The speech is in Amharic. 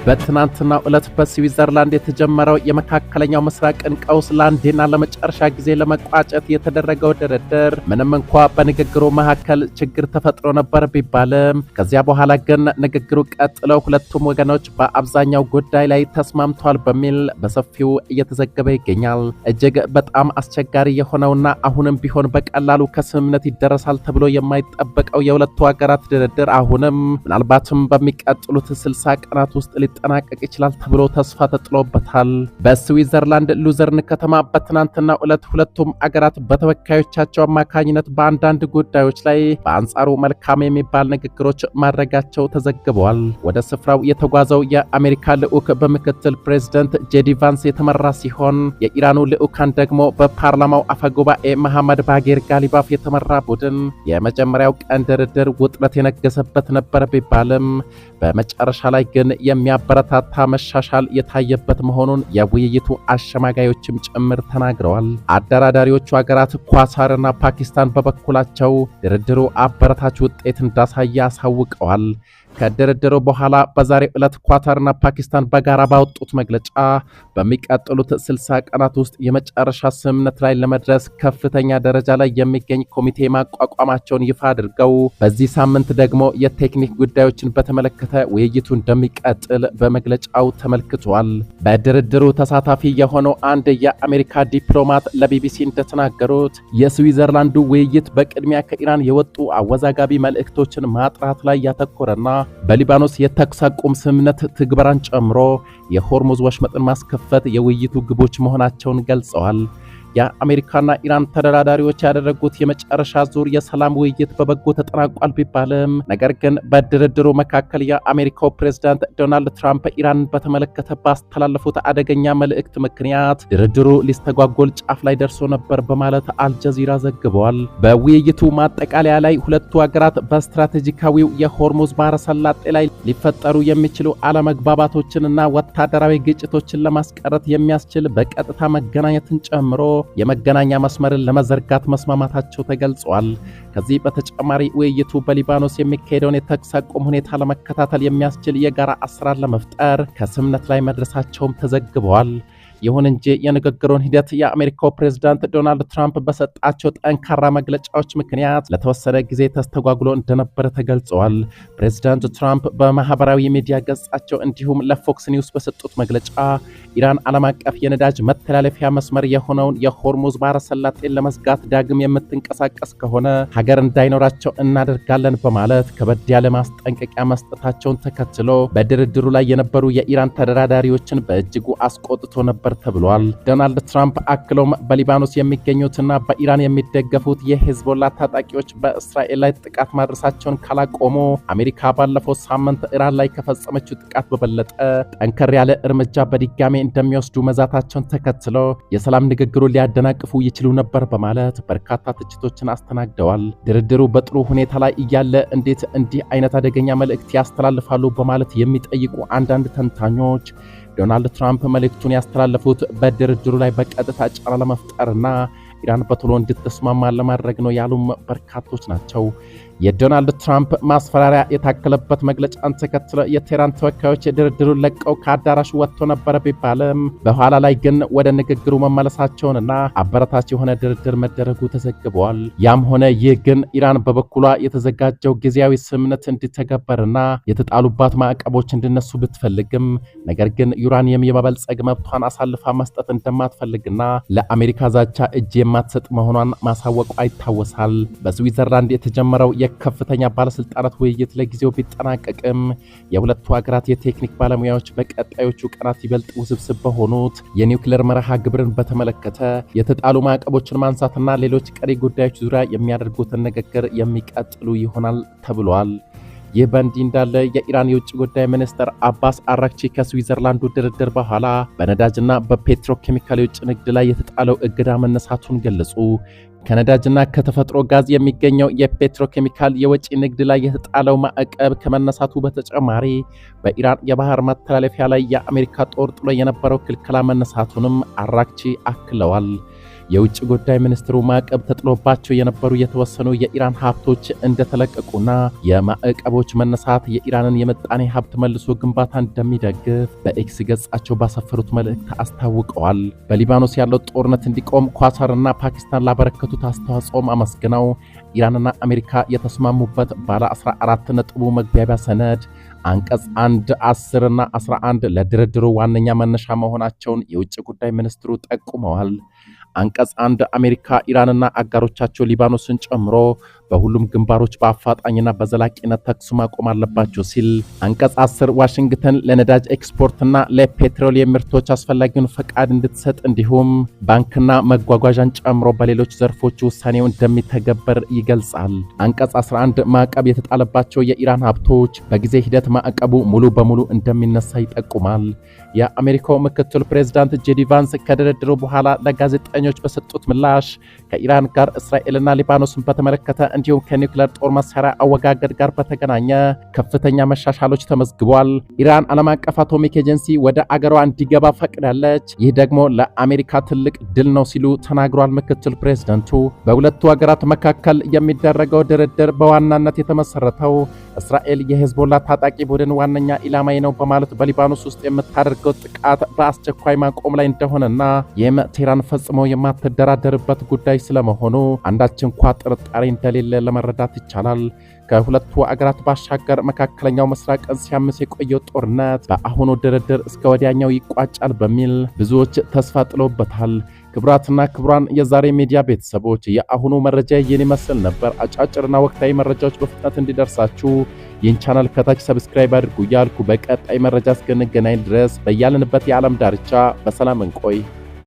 በትናንትናው ዕለት በስዊዘርላንድ የተጀመረው የመካከለኛው ምስራቅን ቀውስ ለአንዴና ለመጨረሻ ጊዜ ለመቋጨት የተደረገው ድርድር ምንም እንኳ በንግግሩ መካከል ችግር ተፈጥሮ ነበር ቢባልም ከዚያ በኋላ ግን ንግግሩ ቀጥለው ሁለቱም ወገኖች በአብዛኛው ጉዳይ ላይ ተስማምተዋል በሚል በሰፊው እየተዘገበ ይገኛል። እጅግ በጣም አስቸጋሪ የሆነውና አሁንም ቢሆን በቀላሉ ከስምምነት ይደረሳል ተብሎ የማይጠበቀው የሁለቱ ሀገራት ድርድር አሁንም ምናልባትም በሚቀጥሉት 60 ቀናት ውስጥ ሊጠናቀቅ ይችላል ተብሎ ተስፋ ተጥሎበታል። በስዊዘርላንድ ሉዘርን ከተማ በትናንትናው ዕለት ሁለቱም አገራት በተወካዮቻቸው አማካኝነት በአንዳንድ ጉዳዮች ላይ በአንጻሩ መልካም የሚባል ንግግሮች ማድረጋቸው ተዘግበዋል። ወደ ስፍራው የተጓዘው የአሜሪካ ልዑክ በምክትል ፕሬዝዳንት ጄዲ ቫንስ የተመራ ሲሆን የኢራኑ ልዑካን ደግሞ በፓርላማው አፈጉባኤ መሐመድ ባጌር ጋሊባፍ የተመራ ቡድን የመጀመሪያው ቀን ድርድር ውጥረት የነገሰበት ነበር ቢባልም በመጨረሻ ላይ ግን የሚያበረታታ መሻሻል የታየበት መሆኑን የውይይቱ አሸማጋዮችም ጭምር ተናግረዋል። አደራዳሪዎቹ ሀገራት ኳታርና ፓኪስታን በበኩላቸው ድርድሩ አበረታች ውጤት እንዳሳየ አሳውቀዋል። ከድርድሩ በኋላ በዛሬው ዕለት ኳታርና ፓኪስታን በጋራ ባወጡት መግለጫ በሚቀጥሉት 60 ቀናት ውስጥ የመጨረሻ ስምምነት ላይ ለመድረስ ከፍተኛ ደረጃ ላይ የሚገኝ ኮሚቴ ማቋቋማቸውን ይፋ አድርገው በዚህ ሳምንት ደግሞ የቴክኒክ ጉዳዮችን በተመለከተ ውይይቱ እንደሚቀጥል በመግለጫው ተመልክቷል። በድርድሩ ተሳታፊ የሆነው አንድ የአሜሪካ ዲፕሎማት ለቢቢሲ እንደተናገሩት የስዊዘርላንዱ ውይይት በቅድሚያ ከኢራን የወጡ አወዛጋቢ መልእክቶችን ማጥራት ላይ ያተኮረና በሊባኖስ የተኩስ አቁም ስምምነት ትግበራን ጨምሮ የሆርሙዝ ወሽመጥን ማስከፈት የውይይቱ ግቦች መሆናቸውን ገልጸዋል። የአሜሪካና ኢራን ተደራዳሪዎች ያደረጉት የመጨረሻ ዙር የሰላም ውይይት በበጎ ተጠናቋል ቢባልም ነገር ግን በድርድሩ መካከል የአሜሪካው ፕሬዝዳንት ዶናልድ ትራምፕ ኢራንን በተመለከተ ባስተላለፉት አደገኛ መልእክት ምክንያት ድርድሩ ሊስተጓጎል ጫፍ ላይ ደርሶ ነበር በማለት አልጀዚራ ዘግቧል። በውይይቱ ማጠቃለያ ላይ ሁለቱ ሀገራት በስትራቴጂካዊው የሆርሙዝ ባህረ ሰላጤ ላይ ሊፈጠሩ የሚችሉ አለመግባባቶችንና ወታደራዊ ግጭቶችን ለማስቀረት የሚያስችል በቀጥታ መገናኘትን ጨምሮ የመገናኛ መስመርን ለመዘርጋት መስማማታቸው ተገልጿል። ከዚህ በተጨማሪ ውይይቱ በሊባኖስ የሚካሄደውን የተኩስ አቁም ሁኔታ ለመከታተል የሚያስችል የጋራ አሰራር ለመፍጠር ከስምምነት ላይ መድረሳቸውም ተዘግበዋል። ይሁን እንጂ የንግግሩን ሂደት የአሜሪካው ፕሬዝዳንት ዶናልድ ትራምፕ በሰጣቸው ጠንካራ መግለጫዎች ምክንያት ለተወሰነ ጊዜ ተስተጓጉሎ እንደነበረ ተገልጿል። ፕሬዝዳንት ትራምፕ በማህበራዊ ሚዲያ ገጻቸው እንዲሁም ለፎክስ ኒውስ በሰጡት መግለጫ ኢራን ዓለም አቀፍ የነዳጅ መተላለፊያ መስመር የሆነውን የሆርሙዝ ባህረ ሰላጤን ለመዝጋት ዳግም የምትንቀሳቀስ ከሆነ ሀገር እንዳይኖራቸው እናደርጋለን በማለት ከበድ ያለ ማስጠንቀቂያ መስጠታቸውን ተከትሎ በድርድሩ ላይ የነበሩ የኢራን ተደራዳሪዎችን በእጅጉ አስቆጥቶ ነበር ተብሏል። ዶናልድ ትራምፕ አክሎም በሊባኖስ የሚገኙትና በኢራን የሚደገፉት የሂዝቦላ ታጣቂዎች በእስራኤል ላይ ጥቃት ማድረሳቸውን ካላቆሙ አሜሪካ ባለፈው ሳምንት ኢራን ላይ ከፈጸመችው ጥቃት በበለጠ ጠንከር ያለ እርምጃ በድጋሜ እንደሚወስዱ መዛታቸውን ተከትሎ የሰላም ንግግሩን ሊያደናቅፉ ይችሉ ነበር በማለት በርካታ ትችቶችን አስተናግደዋል። ድርድሩ በጥሩ ሁኔታ ላይ እያለ እንዴት እንዲህ አይነት አደገኛ መልእክት ያስተላልፋሉ በማለት የሚጠይቁ አንዳንድ ተንታኞች ዶናልድ ትራምፕ መልእክቱን ያስተላለፉት በድርድሩ ላይ በቀጥታ ጫና ለመፍጠርና ኢራን በቶሎ እንድትስማማ ለማድረግ ነው ያሉም በርካቶች ናቸው። የዶናልድ ትራምፕ ማስፈራሪያ የታከለበት መግለጫን ተከትሎ የቴህራን ተወካዮች ድርድሩን ለቀው ከአዳራሹ ወጥቶ ነበር ቢባልም በኋላ ላይ ግን ወደ ንግግሩ መመለሳቸውንና አበረታች የሆነ ድርድር መደረጉ ተዘግበዋል። ያም ሆነ ይህ ግን ኢራን በበኩሏ የተዘጋጀው ጊዜያዊ ስምምነት እንዲተገበርና የተጣሉባት ማዕቀቦች እንዲነሱ ብትፈልግም ነገር ግን ዩራኒየም የመበልጸግ መብቷን አሳልፋ መስጠት እንደማትፈልግና ለአሜሪካ ዛቻ እጅ የማትሰጥ መሆኗን ማሳወቋ ይታወሳል። በስዊዘርላንድ የተጀመረው የከፍተኛ ባለስልጣናት ውይይት ለጊዜው ቢጠናቀቅም የሁለቱ ሀገራት የቴክኒክ ባለሙያዎች በቀጣዮቹ ቀናት ይበልጥ ውስብስብ በሆኑት የኒውክሌር መርሃ ግብርን በተመለከተ የተጣሉ ማዕቀቦችን ማንሳትና ሌሎች ቀሪ ጉዳዮች ዙሪያ የሚያደርጉትን ንግግር የሚቀጥሉ ይሆናል ተብሏል። ይህ በእንዲህ እንዳለ የኢራን የውጭ ጉዳይ ሚኒስትር አባስ አራክቺ ከስዊዘርላንዱ ድርድር በኋላ በነዳጅና በፔትሮኬሚካል የውጭ ንግድ ላይ የተጣለው እገዳ መነሳቱን ገለጹ። ከነዳጅና ከተፈጥሮ ጋዝ የሚገኘው የፔትሮኬሚካል የወጪ ንግድ ላይ የተጣለው ማዕቀብ ከመነሳቱ በተጨማሪ በኢራን የባህር መተላለፊያ ላይ የአሜሪካ ጦር ጥሎ የነበረው ክልከላ መነሳቱንም አራክቺ አክለዋል። የውጭ ጉዳይ ሚኒስትሩ ማዕቀብ ተጥሎባቸው የነበሩ የተወሰኑ የኢራን ሀብቶች እንደተለቀቁና የማዕቀቦች መነሳት የኢራንን የምጣኔ ሀብት መልሶ ግንባታ እንደሚደግፍ በኤክስ ገጻቸው ባሰፈሩት መልእክት አስታውቀዋል። በሊባኖስ ያለው ጦርነት እንዲቆም ኳታርና ፓኪስታን ላበረከቱት አስተዋጽኦም አመስግነው ኢራንና አሜሪካ የተስማሙበት ባለ 14 ነጥቡ መግባቢያ ሰነድ አንቀጽ 1፣ 10 እና 11 ለድርድሩ ዋነኛ መነሻ መሆናቸውን የውጭ ጉዳይ ሚኒስትሩ ጠቁመዋል። አንቀጽ 1 አሜሪካ ኢራንና አጋሮቻቸው ሊባኖስን ጨምሮ በሁሉም ግንባሮች በአፋጣኝና በዘላቂነት ተኩስ ማቆም አለባቸው ሲል፣ አንቀጽ 10 ዋሽንግተን ለነዳጅ ኤክስፖርትና ለፔትሮሊየም ምርቶች አስፈላጊውን ፈቃድ እንድትሰጥ እንዲሁም ባንክና መጓጓዣን ጨምሮ በሌሎች ዘርፎች ውሳኔው እንደሚተገበር ይገልጻል። አንቀጽ 11 ማዕቀብ የተጣለባቸው የኢራን ሀብቶች በጊዜ ሂደት ማዕቀቡ ሙሉ በሙሉ እንደሚነሳ ይጠቁማል። የአሜሪካው ምክትል ፕሬዝዳንት ጄዲ ቫንስ ከድርድሩ በኋላ ለጋዜጠኞች በሰጡት ምላሽ ከኢራን ጋር እስራኤልና ሊባኖስን በተመለከተ እንዲሁም ከኒውክሌር ጦር መሳሪያ አወጋገድ ጋር በተገናኘ ከፍተኛ መሻሻሎች ተመዝግቧል። ኢራን ዓለም አቀፍ አቶሚክ ኤጀንሲ ወደ አገሯ እንዲገባ ፈቅዳለች። ይህ ደግሞ ለአሜሪካ ትልቅ ድል ነው ሲሉ ተናግሯል። ምክትል ፕሬዝዳንቱ በሁለቱ ሀገራት መካከል የሚደረገው ድርድር በዋናነት የተመሰረተው እስራኤል የሄዝቦላ ታጣቂ ቡድን ዋነኛ ኢላማዬ ነው በማለት በሊባኖስ ውስጥ የምታደርገው ጥቃት በአስቸኳይ ማቆም ላይ እንደሆነና ይህም ቴህራን ፈጽሞ የማትደራደርበት ጉዳይ ስለመሆኑ አንዳች እንኳ ጥርጣሬ እንደሌለ ለመረዳት ይቻላል። ከሁለቱ አገራት ባሻገር መካከለኛው ምስራቅን ሲያምስ የቆየው ጦርነት በአሁኑ ድርድር እስከ ወዲያኛው ይቋጫል በሚል ብዙዎች ተስፋ ጥለውበታል። ክቡራትና ክቡራን የዛሬ ሚዲያ ቤተሰቦች የአሁኑ መረጃ ይህን ይመስል ነበር። አጫጭርና ወቅታዊ መረጃዎች በፍጥነት እንዲደርሳችሁ ይህን ቻናል ከታች ሰብስክራይብ አድርጉ እያልኩ በቀጣይ መረጃ እስክንገናኝ ድረስ በያለንበት የዓለም ዳርቻ በሰላም እንቆይ።